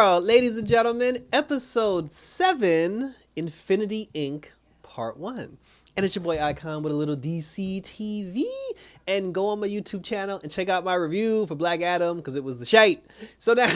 Stargirl, ladies and gentlemen, episode 7, Infinity Inc. Part 1. And it's your boy Icon with a little DC TV. And go on my YouTube channel and check out my review for Black Adam because it was the shite. So now,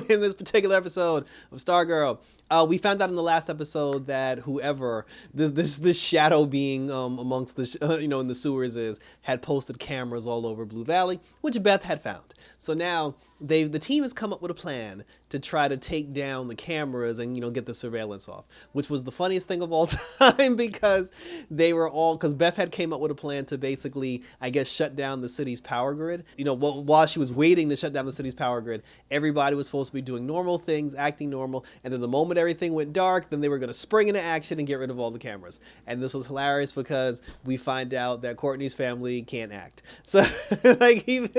in this particular episode of Stargirl, we found out in the last episode that whoever this shadow being amongst the in the sewers had posted cameras all over Blue Valley, which Beth had found. So now the team has come up with a plan to try to take down the cameras and get the surveillance off, which was the funniest thing of all time because because Beth had came up with a plan to basically, I guess, shut down the city's power grid. While she was waiting to shut down the city's power grid, everybody was supposed to be doing normal things, acting normal, and then the moment everything went dark, then they were going to spring into action and get rid of all the cameras. And this was hilarious because we find out that Courtney's family can't act. So even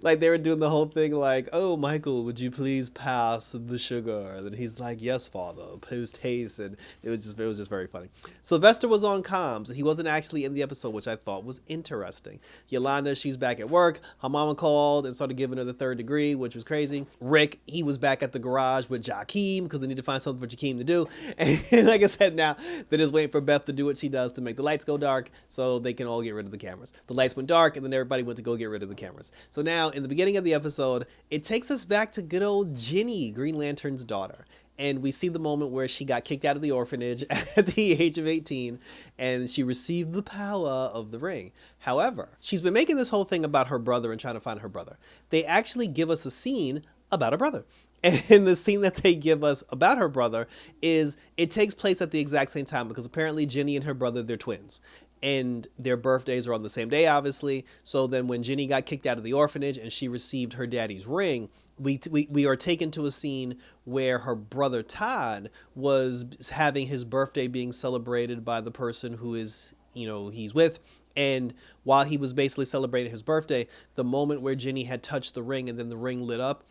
they were doing the whole thing like, oh, Michael, would you please pass the sugar? And he's like, yes, father, post haste. And it was just very funny. Sylvester was on comms. He wasn't actually in the episode, which I thought was interesting. Yolanda, she's back at work. Her mama called and started giving her the 3rd degree, which was crazy. Rick, he was back at the garage with Jakeem because they need to find something for Jakeem to do. And like I said, now they're just waiting for Beth to do what she does to make the lights go dark so they can all get rid of the cameras. The lights went dark and then everybody went to go get rid of the cameras. So now in the beginning of the episode, it takes us back to good old Ginny, Green Lantern's daughter. And we see the moment where she got kicked out of the orphanage at the age of 18 and she received the power of the ring. However, she's been making this whole thing about her brother and trying to find her brother. They actually give us a scene about her brother. And the scene that they give us about her brother is it takes place at the exact same time because apparently Ginny and her brother, they're twins. And their birthdays are on the same day, obviously. So then when Ginny got kicked out of the orphanage and she received her daddy's ring, we are taken to a scene where her brother Todd was having his birthday being celebrated by the person who is, he's with. And while he was basically celebrating his birthday, the moment where Ginny had touched the ring and then the ring lit up,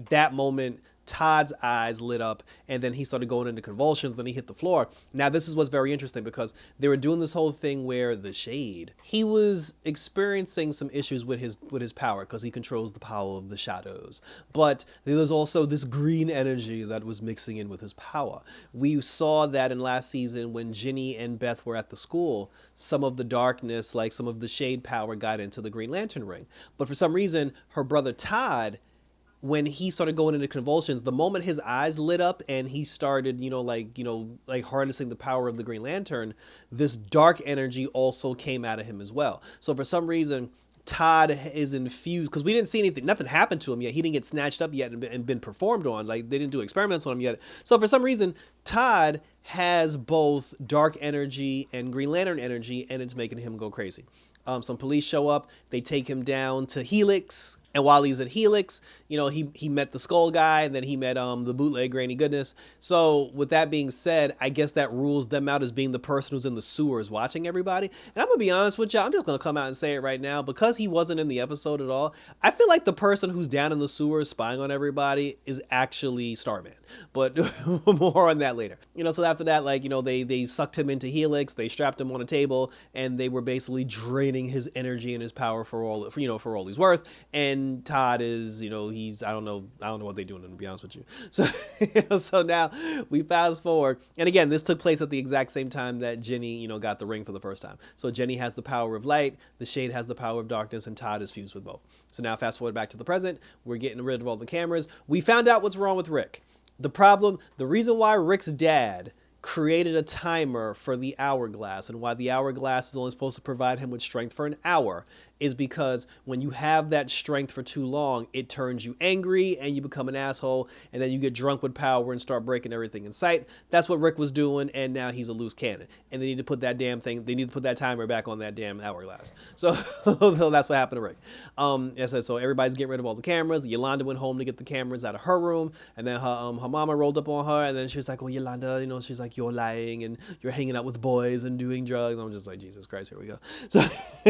that moment, Todd's eyes lit up and then he started going into convulsions. Then he hit the floor. Now, this is what's very interesting because they were doing this whole thing where the Shade, he was experiencing some issues with his power because he controls the power of the shadows. But there was also this green energy that was mixing in with his power. We saw that in last season when Ginny and Beth were at the school, some of the darkness, like some of the Shade power got into the Green Lantern ring. But for some reason, her brother Todd, when he started going into convulsions, the moment his eyes lit up and he started, harnessing the power of the Green Lantern, this dark energy also came out of him as well. So for some reason, Todd is infused because we didn't see anything. Nothing happened to him yet. He didn't get snatched up yet and been performed on. Like they didn't do experiments on him yet. So for some reason, Todd has both dark energy and Green Lantern energy, and it's making him go crazy. Some police show up. They take him down to Helix. And while he's at Helix, he met the Skull guy, and then he met the bootleg Granny Goodness. So with that being said, I guess that rules them out as being the person who's in the sewers watching everybody. And I'm going to be honest with y'all. I'm just going to come out and say it right now. Because he wasn't in the episode at all, I feel like the person who's down in the sewers spying on everybody is actually Starman. But more on that later. So after that, they sucked him into Helix. They strapped him on a table, and they were basically draining his energy and his power for all he's worth. And Todd is, I don't know what they're doing, to be honest with you. So, so now we fast forward. And again, this took place at the exact same time that Ginny, got the ring for the first time. So Jenny has the power of light, the Shade has the power of darkness, and Todd is fused with both. So now fast forward back to the present. We're getting rid of all the cameras. We found out what's wrong with Rick. The reason why Rick's dad created a timer for the hourglass and why the hourglass is only supposed to provide him with strength for an hour is because when you have that strength for too long, it turns you angry and you become an asshole, and then you get drunk with power and start breaking everything in sight. That's what Rick was doing, and now he's a loose cannon. And they need to put that timer back on that damn hourglass. So that's what happened to Rick. So everybody's getting rid of all the cameras. Yolanda went home to get the cameras out of her room, and then her mama rolled up on her, and then she was like, "Oh, Yolanda, she's like, you're lying and you're hanging out with boys and doing drugs." And I'm just like, Jesus Christ, here we go.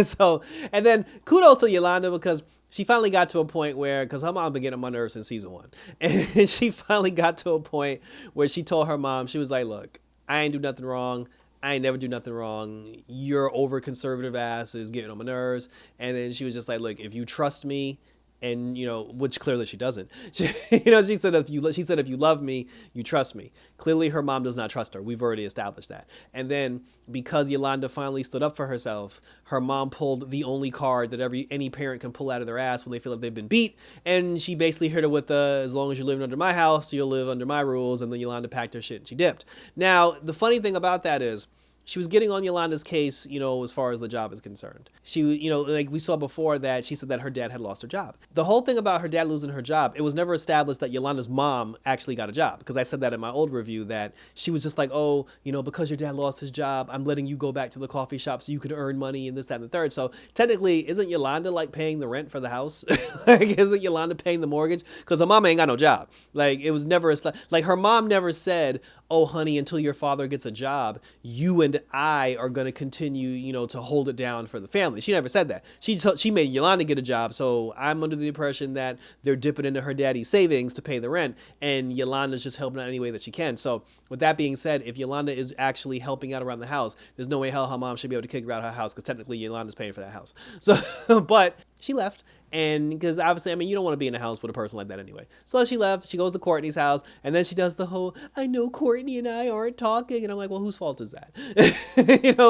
So and then kudos to Yolanda because she finally got to a point where, because her mom been getting on my nerves since season 1, and she finally got to a point where she told her mom, she was like, "Look, I ain't do nothing wrong. I ain't never do nothing wrong. Your over conservative ass is getting on my nerves." And then she was just like, "Look, if you trust me, And which clearly she doesn't. She said if you love me, you trust me. Clearly her mom does not trust her. We've already established that. And then because Yolanda finally stood up for herself, her mom pulled the only card that any parent can pull out of their ass when they feel like they've been beat, and she basically hit her with the as long as you're living under my house, you'll live under my rules. And then Yolanda packed her shit and she dipped. Now the funny thing about that is, she was getting on Yolanda's case, as far as the job is concerned. She, like we saw before, that she said that her dad had lost her job. The whole thing about her dad losing her job, it was never established that Yolanda's mom actually got a job. Because I said that in my old review, that she was just like, oh, because your dad lost his job, I'm letting you go back to the coffee shop so you could earn money and this, that, and the third. So technically, isn't Yolanda like paying the rent for the house? Like, isn't Yolanda paying the mortgage? Because her mama ain't got no job. Like, it was never, like her mom never said, oh, honey, until your father gets a job, you and I are going to continue, to hold it down for the family. She never said that. She made Yolanda get a job, so I'm under the impression that they're dipping into her daddy's savings to pay the rent, and Yolanda's just helping out any way that she can. So with that being said, if Yolanda is actually helping out around the house, there's no way hell her mom should be able to kick her out of her house, because technically Yolanda's paying for that house. So, but she left. And because obviously, you don't want to be in a house with a person like that anyway. So she left, she goes to Courtney's house, and then she does the whole, I know Courtney and I aren't talking. And I'm like, well, whose fault is that?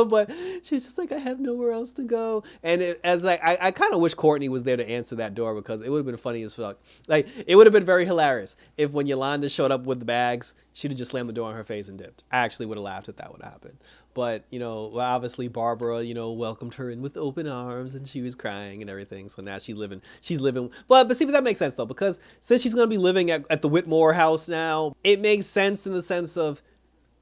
But she's just like, I have nowhere else to go. And I kind of wish Courtney was there to answer that door, because it would have been funny as fuck. Like, it would have been very hilarious if when Yolanda showed up with the bags, she'd have just slammed the door in her face and dipped. I actually would have laughed if that would happen. But, obviously Barbara, welcomed her in with open arms, and she was crying and everything. So now she's living, but see, but that makes sense though, because since she's going to be living at the Whitmore house now, it makes sense in the sense of,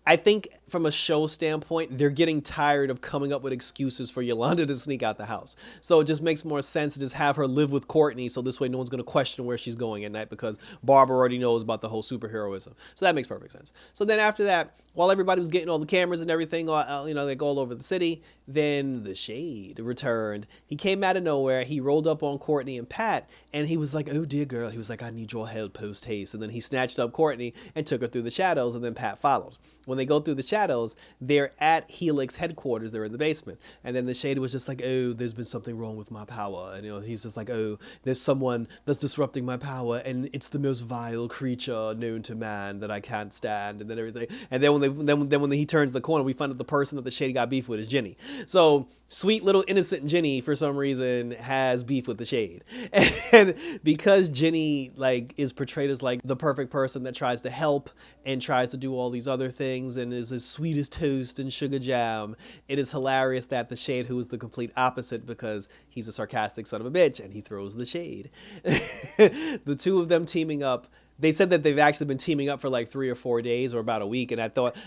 I think from a show standpoint, they're getting tired of coming up with excuses for Yolanda to sneak out the house. So it just makes more sense to just have her live with Courtney, so this way no one's going to question where she's going at night, because Barbara already knows about the whole superheroism. So that makes perfect sense. So then after that, while everybody was getting all the cameras and everything, they go all over the city, then the Shade returned. He came out of nowhere. He rolled up on Courtney and Pat, and he was like, oh dear girl. He was like, I need your help post haste. And then he snatched up Courtney and took her through the shadows, and then Pat followed. When they go through the shadows, they're at Helix headquarters. They're in the basement. And then the Shade was just like, oh, there's been something wrong with my power. And, he's just like, oh, there's someone that's disrupting my power, and it's the most vile creature known to man that I can't stand, and then everything. And then when he turns the corner, we find out the person that the Shade got beef with is Ginny. So sweet little innocent Ginny, for some reason, has beef with the Shade. And because Ginny, is portrayed as, the perfect person that tries to help and tries to do all these other things and is as sweet as toast and sugar jam, it is hilarious that the Shade, who is the complete opposite, because he's a sarcastic son of a bitch and he throws the shade. The two of them teaming up, they said that they've actually been teaming up for 3 or 4 days or about a week. And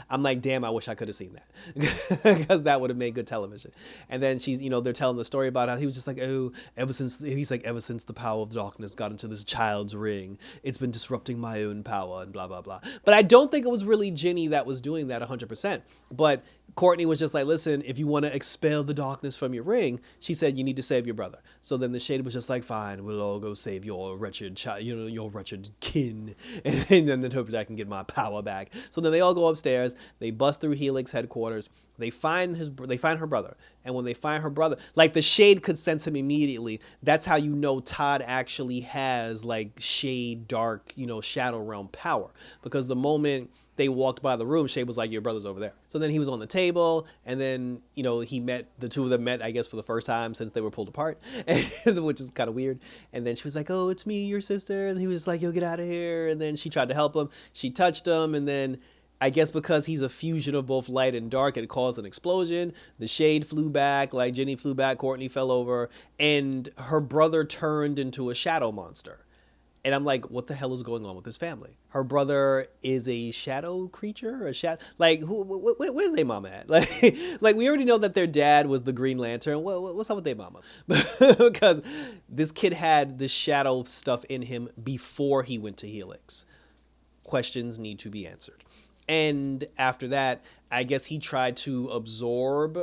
I'm like, damn, I wish I could have seen that, because that would have made good television. And then she's, they're telling the story about how he was just like, oh, ever since the power of darkness got into this child's ring, it's been disrupting my own power and blah, blah, blah. But I don't think it was really Ginny that was doing that 100%. But Courtney was just like, listen, if you want to expel the darkness from your ring, she said, you need to save your brother. So then the Shade was just like, fine, we'll all go save your wretched child, your wretched kin, and then hope that I can get my power back. So then they all go upstairs, they bust through Helix headquarters, they find her brother. And when they find her brother, the Shade could sense him immediately. That's how you know Todd actually has Shade, dark, shadow realm power. Because the moment they walked by the room, Shade was like, your brother's over there. So then he was on the table, and then, the two of them met, I guess, for the first time since they were pulled apart, which is kind of weird. And then she was like, oh, it's me, your sister. And he was like, yo, get out of here. And then she tried to help him. She touched him, and then I guess because he's a fusion of both light and dark, it caused an explosion. The Shade flew back, Ginny flew back, Courtney fell over, and her brother turned into a shadow monster. And I'm like, what the hell is going on with this family? Her brother is a shadow creature, where's their mama at? We already know that their dad was the Green Lantern. What's up with their mama? Because this kid had the shadow stuff in him before he went to Helix. Questions need to be answered. And after that, I guess he tried to absorb,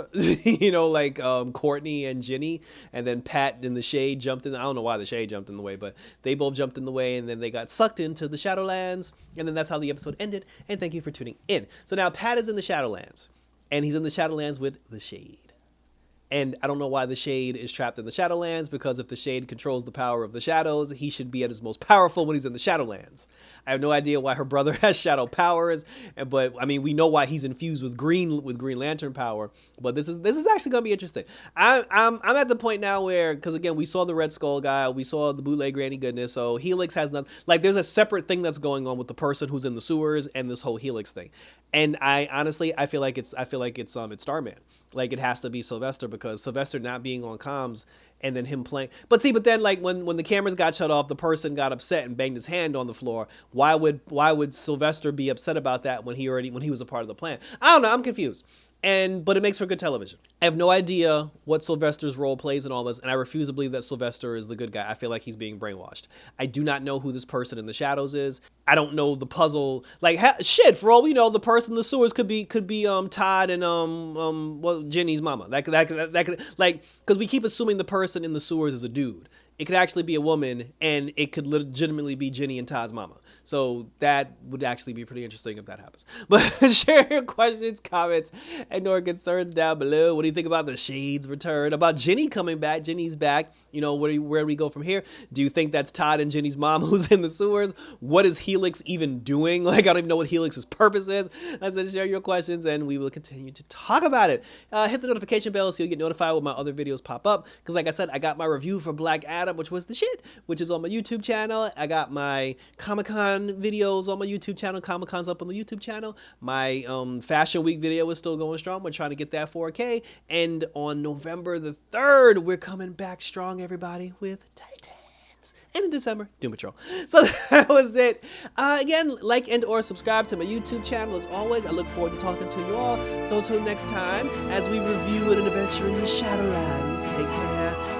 Courtney and Ginny, and then Pat and the Shade jumped in. I don't know why the Shade jumped in the way, but they both jumped in the way, and then they got sucked into the Shadowlands, and then that's how the episode ended. And thank you for tuning in. So now Pat is in the Shadowlands, and he's in the Shadowlands with the Shade. And I don't know why the Shade is trapped in the Shadowlands, because if the Shade controls the power of the shadows, he should be at his most powerful when he's in the Shadowlands. I have no idea why her brother has shadow powers, but I mean, we know why he's infused with Green Lantern power. But this is actually gonna be interesting. I'm at the point now where, because again, we saw the Red Skull guy, we saw the bootleg Granny Goodness, so Helix has nothing. Like, there's a separate thing that's going on with the person who's in the sewers and this whole Helix thing. And I honestly, I feel like it's it's Starman. Like, it has to be Sylvester, because Sylvester not being on comms and then him playing. But see, but then, like, when the cameras got shut off, the person got upset and banged his hand on the floor. Why would Sylvester be upset about that when he was a part of the plan? I don't know. I'm confused. But it makes for good television. I have no idea what Sylvester's role plays in all this, and I refuse to believe that Sylvester is the good guy. I feel like he's being brainwashed. I do not know who this person in the shadows is. I don't know the puzzle. Like, shit, for all we know, the person in the sewers could be Todd and Jenny's mama. That could, like, because we keep assuming the person in the sewers is a dude. It could actually be a woman, and it could legitimately be Jenny and Todd's mama. So that would actually be pretty interesting if that happens. But share your questions, comments, and or concerns down below. What do you think about the Shade's return? About Jenny coming back? Jenny's back. You know, where do we go from here? Do you think that's Todd and Jenny's mom who's in the sewers? What is Helix even doing? Like, I don't even know what Helix's purpose is. I said share your questions, and we will continue to talk about it. Hit the notification bell so you'll get notified when my other videos pop up. Because like I said, I got my review for Black Adam, which was the shit, which is on my YouTube channel. I got my Comic-Con videos on my YouTube channel. Comic-Con's up on the YouTube channel. My Fashion Week video is still going strong. We're trying to get that 4K. And on November the 3rd, we're coming back strong, everybody, with Titans. And in December, Doom Patrol. So that was it. Again, like and or subscribe to my YouTube channel. As always, I look forward to talking to you all. So until next time, as we review an adventure in the Shadowlands, take care.